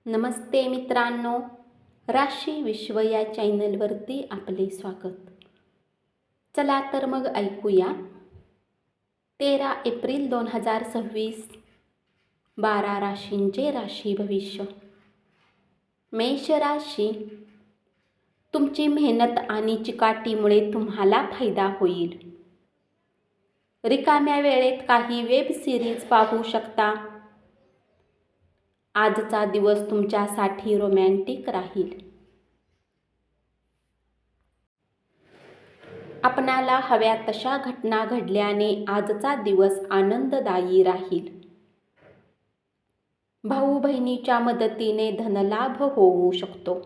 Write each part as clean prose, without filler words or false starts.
नमस्ते मित्रांनो, राशी विश्व या चॅनलवरती आपले स्वागत. चला तर मग ऐकूया 13 एप्रिल 2026 12 राशींचे राशी भविष्य. मेष राशी, तुमची मेहनत आणि चिकाटीमुळे तुम्हाला फायदा होईल. रिकाम्या वेळेत काही वेब सिरीज पाहू शकता. आजचा दिवस तुमच्यासाठी रोमॅन्टिक राहील. आपणाला हव्या तशा घटना घडल्याने आजचा दिवस आनंददायी राहील. भाऊ बहिणीच्या मदतीने धनलाभ होऊ शकतो.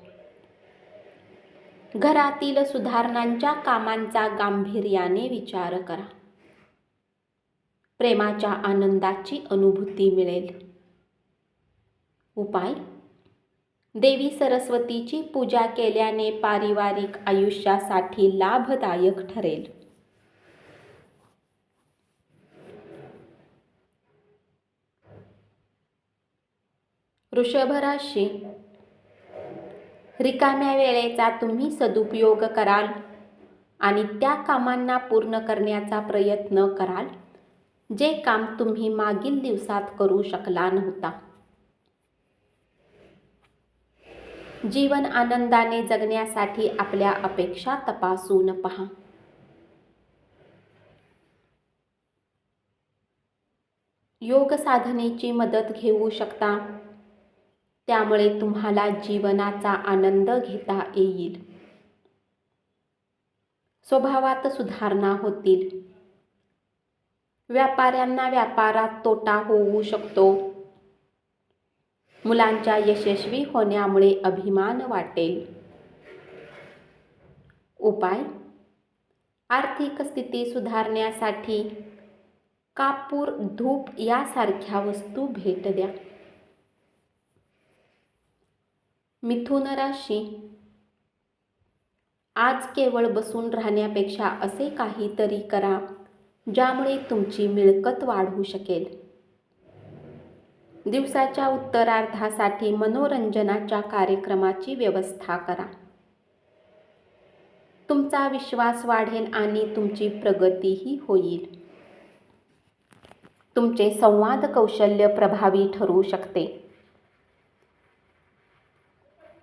घरातील सुधारणांच्या कामांचा गांभीर्याने विचार करा. प्रेमाच्या आनंदाची अनुभूती मिळेल. उपाय: देवी सरस्वतीची पूजा केल्याने पारिवारिक आयुष्यासाठी लाभदायक ठरेल. वृषभ राशी, रिकाम्या वेळेचा तुम्ही सदुपयोग कराल आणि त्या कामांना पूर्ण करण्याचा प्रयत्न कराल जे काम तुम्ही मागील दिवसात करू शकला नव्हता. जीवन आनंदाने जगण्यासाठी आपल्या अपेक्षा तपासून पहा. योग साधनेची मदत घेऊ शकता, त्यामुळे तुम्हाला जीवनाचा आनंद घेता येईल. स्वभावात सुधारणा होतील. व्यापाऱ्यांना व्यापारात तोटा होऊ शकतो. मुलांच्या यशस्वी होण्यामुळे अभिमान वाटेल. उपाय: आर्थिक स्थिती सुधारण्यासाठी कापूर, धूप यासारख्या वस्तू भेट द्या. मिथुन राशी, आज केवळ बसून राहण्यापेक्षा असे काहीतरी करा ज्यामुळे तुमची मिळकत वाढू शकेल. दिवसाच्या उत्तरार्धासाठी मनोरंजनाच्या कार्यक्रमाची व्यवस्था करा. तुमचा विश्वास वाढेल आणि तुमची प्रगतीही होईल. तुमचे संवाद कौशल्य प्रभावी ठरू शकते.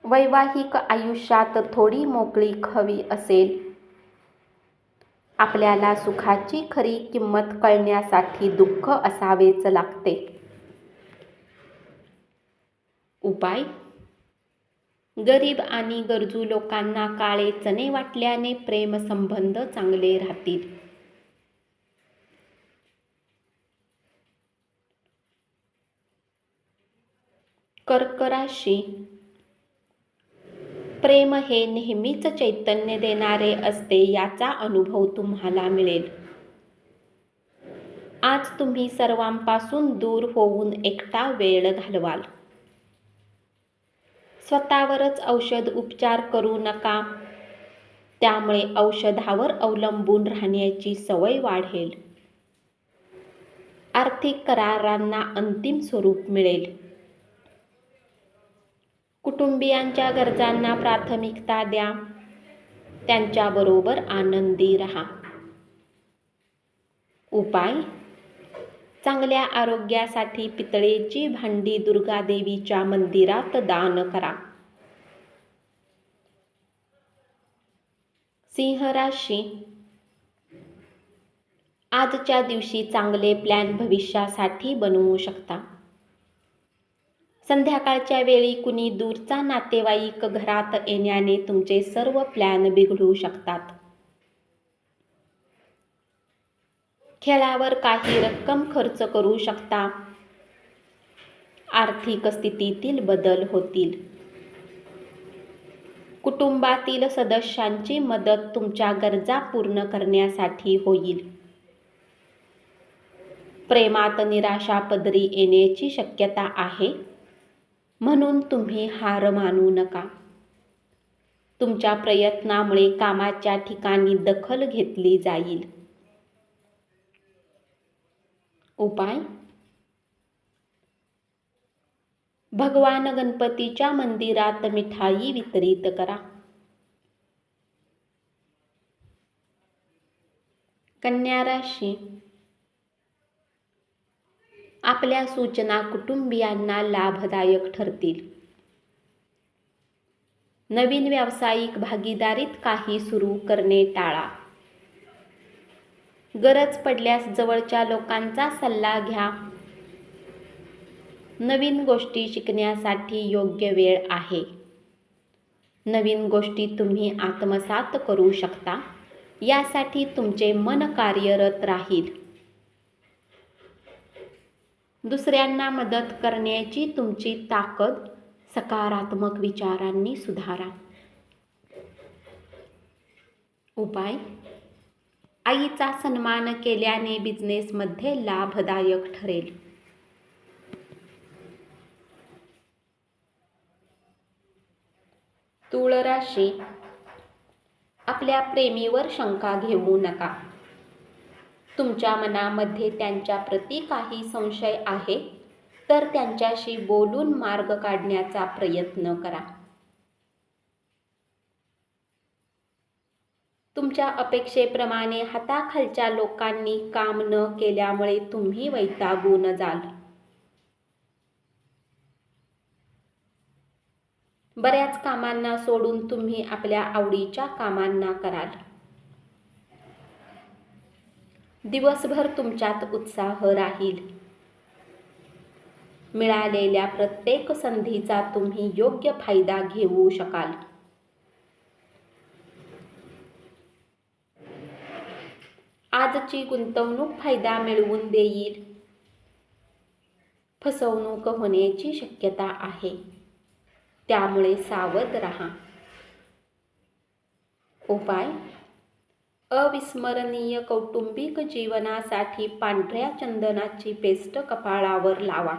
वैवाहिक आयुष्यात थोडी मोकळीक हवी असेल. आपल्याला सुखाची खरी किंमत कळण्यासाठी दुःख असावेच लागते. उपाय: गरीब आणि गरजू लोकांना काळे चणे वाटल्याने प्रेमसंबंध चांगले राहतील. कर्क राशी, प्रेम हे नेहमीच चैतन्य देणारे असते याचा अनुभव तुम्हाला मिळेल. आज तुम्ही सर्वांपासून दूर होऊन एकटा वेळ घालवाल. स्वतःवरच औषध उपचार करू नका, त्यामुळे औषधावर अवलंबून राहण्याची सवय वाढेल. आर्थिक करारांना अंतिम स्वरूप मिळेल. कुटुंबियांच्या गरजांना प्राथमिकता द्या. त्यांच्याबरोबर आनंदी राहा. उपाय: चांगल्या आरोग्यासाठी पितळेची भांडी दुर्गादेवीच्या मंदिरात दान करा. सिंह राशी, आजच्या दिवशी चांगले प्लॅन भविष्यासाठी बनवू शकता. संध्याकाळच्या वेळी कुणी दूरचा नातेवाईक घरात येण्याने तुमचे सर्व प्लॅन बिघडू शकतात. खेळावर काही रक्कम खर्च करू शकता. आर्थिक स्थितीतील बदल होतील. कुटुंबातील सदस्यांची मदत तुमच्या गरजा पूर्ण करण्यासाठी होईल. प्रेमात निराशा पदरी येण्याची शक्यता आहे, म्हणून तुम्ही हार मानू नका. तुमच्या प्रयत्नामुळे कामाच्या ठिकाणी दखल घेतली जाईल. उपाय: भगवान गणपतीच्या मंदिरात मिठाई वितरित करा. कन्या राशी, आपल्या सूचना कुटुंबियांना लाभदायक ठरतील. नवीन व्यावसायिक भागीदारीत काही सुरू करणे टाळा. गरज पडल्यास जवळच्या लोकांचा सल्ला घ्या. नवीन गोष्टी शिकण्यासाठी योग्य वेळ आहे. नवीन गोष्टी तुम्ही आत्मसात करू शकता, यासाठी तुमचे मन कार्यरत राहील. दुसऱ्यांना मदत करण्याची तुमची ताकद सकारात्मक विचारांनी सुधारा. उपाय: आईचा सन्मान केल्याने बिझनेसमध्ये लाभदायक ठरेल. तुळ राशी, आपल्या प्रेमीवर शंका घेऊ नका. तुमच्या मनामध्ये त्यांच्या प्रती काही संशय आहे, तर त्यांच्याशी बोलून मार्ग काढण्याचा प्रयत्न करा. तुमच्या अपेक्षेप्रमाणे हाताखालच्या लोकांनी काम न केल्यामुळे तुम्ही वैतागून जाल. बऱ्याच कामांना सोडून तुम्ही आपल्या आवडीच्या कामांना कराल. दिवसभर तुमच्यात उत्साह राहील. मिळालेल्या प्रत्येक संधीचा तुम्ही योग्य फायदा घेऊ शकाल. आजची गुंतवणूक फायदा मिळवून देईल. फसवणूक होण्याची शक्यता आहे, त्यामुळे सावध राहा. उपाय: अविस्मरणीय कौटुंबिक जीवनासाठी पांढऱ्या चंदनाची पेस्ट कपाळावर लावा.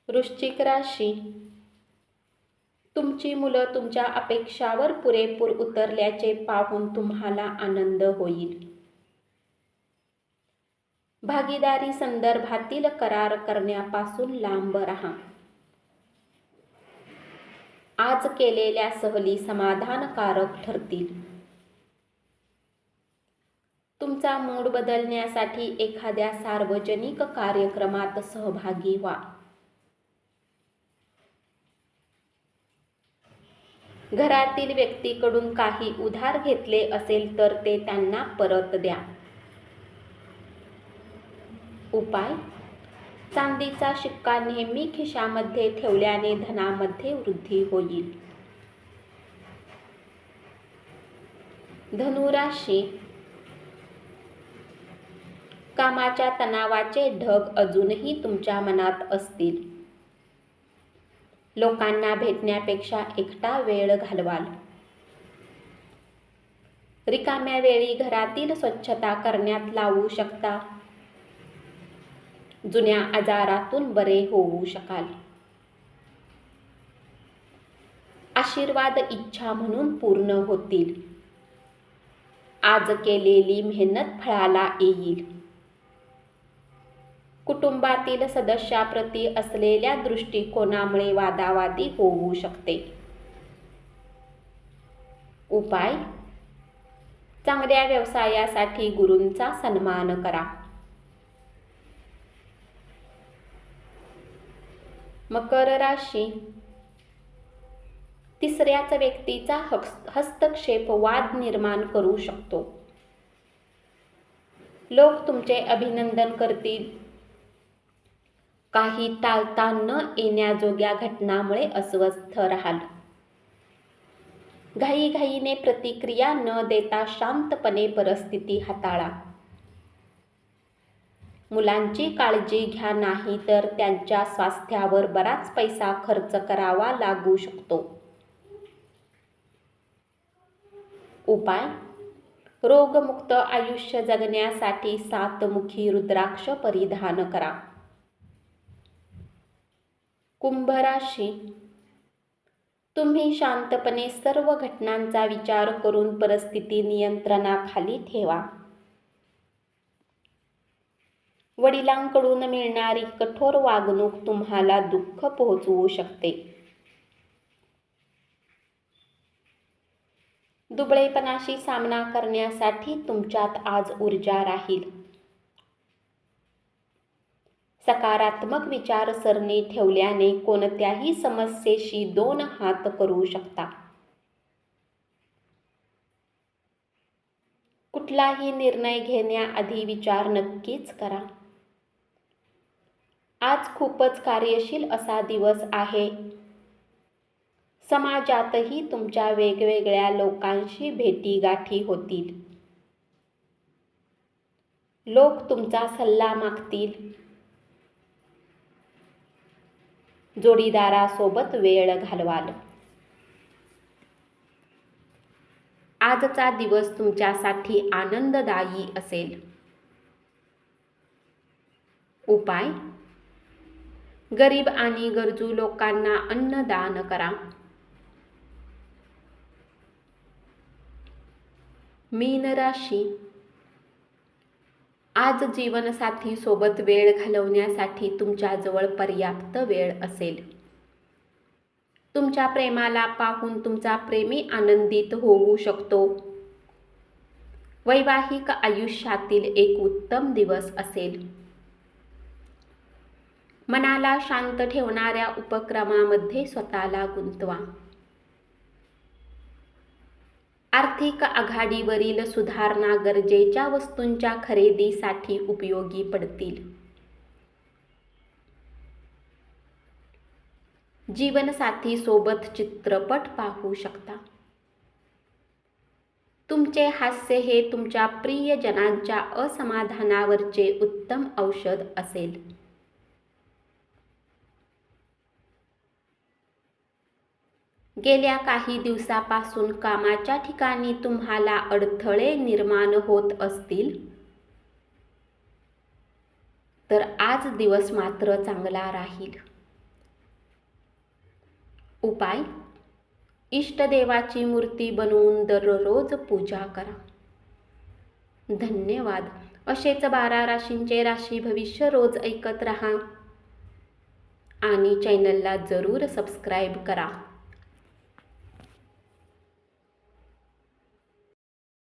वृश्चिक राशी, तुमची मुलं तुमच्या अपेक्षावर पुरेपूर उतरल्याचे पाहून तुम्हाला आनंद होईल. भागीदारी संदर्भातील करार करण्यापासून लांब राहा. आज केलेल्या सहली समाधानकारक ठरतील. तुमचा मूड बदलण्यासाठी एखाद्या सार्वजनिक कार्यक्रमात सहभागी व्हा. घरातील व्यक्तीकडून काही उधार घेतले असेल तर ते त्यांना परत द्या. उपाय: चांदीचा शिक्का नेहमी खिशामध्ये ठेवल्याने धनामध्ये वृद्धी होईल. धनु राशी, कामाच्या तणावाचे ढग अजूनही तुमच्या मनात असतील. लोकांना भेटण्यापेक्षा एकटा वेळ घालवाल. रिकाम्या वेळी घरातील स्वच्छता करण्यात लावू शकता. जुन्या आजारातून बरे होऊ शकाल. आशीर्वाद इच्छा म्हणून पूर्ण होतील. आज केलेली मेहनत फळाला येईल. कुटुंबातील सदस्याप्रती असलेल्या दृष्टिकोनामुळे वादावादी होऊ शकते. उपाय: चांगल्या व्यवसायासाठी गुरूंचा सन्मान करा. मकर राशी, तिसऱ्याच व्यक्तीचा हस्तक्षेप वाद निर्माण करू शकतो. लोक तुमचे अभिनंदन करतील. काही टाळता न येण्याजोग्या घटनांमुळे अस्वस्थ राहाल. घाईघाईने प्रतिक्रिया न देता शांतपणे परिस्थिती हाताळा. मुलांची काळजी घ्या, नाही तर त्यांच्या स्वास्थ्यावर बराच पैसा खर्च करावा लागू शकतो. उपाय: रोगमुक्त आयुष्य जगण्यासाठी 7मुखी रुद्राक्ष परिधान करा. कुंभ राशी, तुम्ही शांतपणे सर्व घटनांचा विचार करून परिस्थिती नियंत्रणाखाली ठेवा. वडिलांकडून मिळणारी कठोर वागणूक तुम्हाला दुःख पोहोचवू शकते. दुबळेपणाशी सामना करण्यासाठी तुमच्यात आज ऊर्जा राहील. सकारात्मक विचारसरणी ठेवल्याने कोणत्याही समस्येशी 2 हात करू शकता. कुठलाही निर्णय घेण्याआधी विचार नक्कीच करा. आज खूपच कार्यशील असा दिवस आहे. समाजातही तुमच्या वेगवेगळ्या लोकांशी भेटीगाठी होतील. लोक तुमचा सल्ला मागतील. जोडीदारासोबत वेळ घालवाल. आजचा दिवस तुमच्यासाठी आनंददायी असेल. उपाय: गरीब आणि गरजू लोकांना अन्नदान करा. मीन राशी: आज जीवनसाथी सोबत वेळ घालवण्यासाठी तुमच्याजवळ पर्याप्त वेळ असेल. तुमच्या प्रेमाला पाहून तुमचा प्रेमी आनंदित होऊ शकतो. वैवाहिक आयुष्यातील एक उत्तम दिवस असेल. मनाला शांत ठेवणाऱ्या उपक्रमामध्ये स्वतःला गुंतवा. आर्थिक आघाडीवरील सुधारणा गरजेच्या वस्तूंच्या खरेदीसाठी उपयोगी पडतील. जीवनसाथी सोबत चित्रपट पाहू शकता. तुमचे हास्य हे तुमच्या प्रियजनांच्या असमाधानावरचे उत्तम औषध असेल. गेल्या काही दिवसापासून कामाच्या ठिकाणी तुम्हाला अडथळे निर्माण होत असतील, तर आज दिवस मात्र चांगला राहील. उपाय: इष्टदेवाची मूर्ती बनवून दररोज पूजा करा. धन्यवाद. असेच 12 राशींचे राशी भविष्य रोज ऐकत रहा आणि चॅनलला जरूर सबस्क्राईब करा.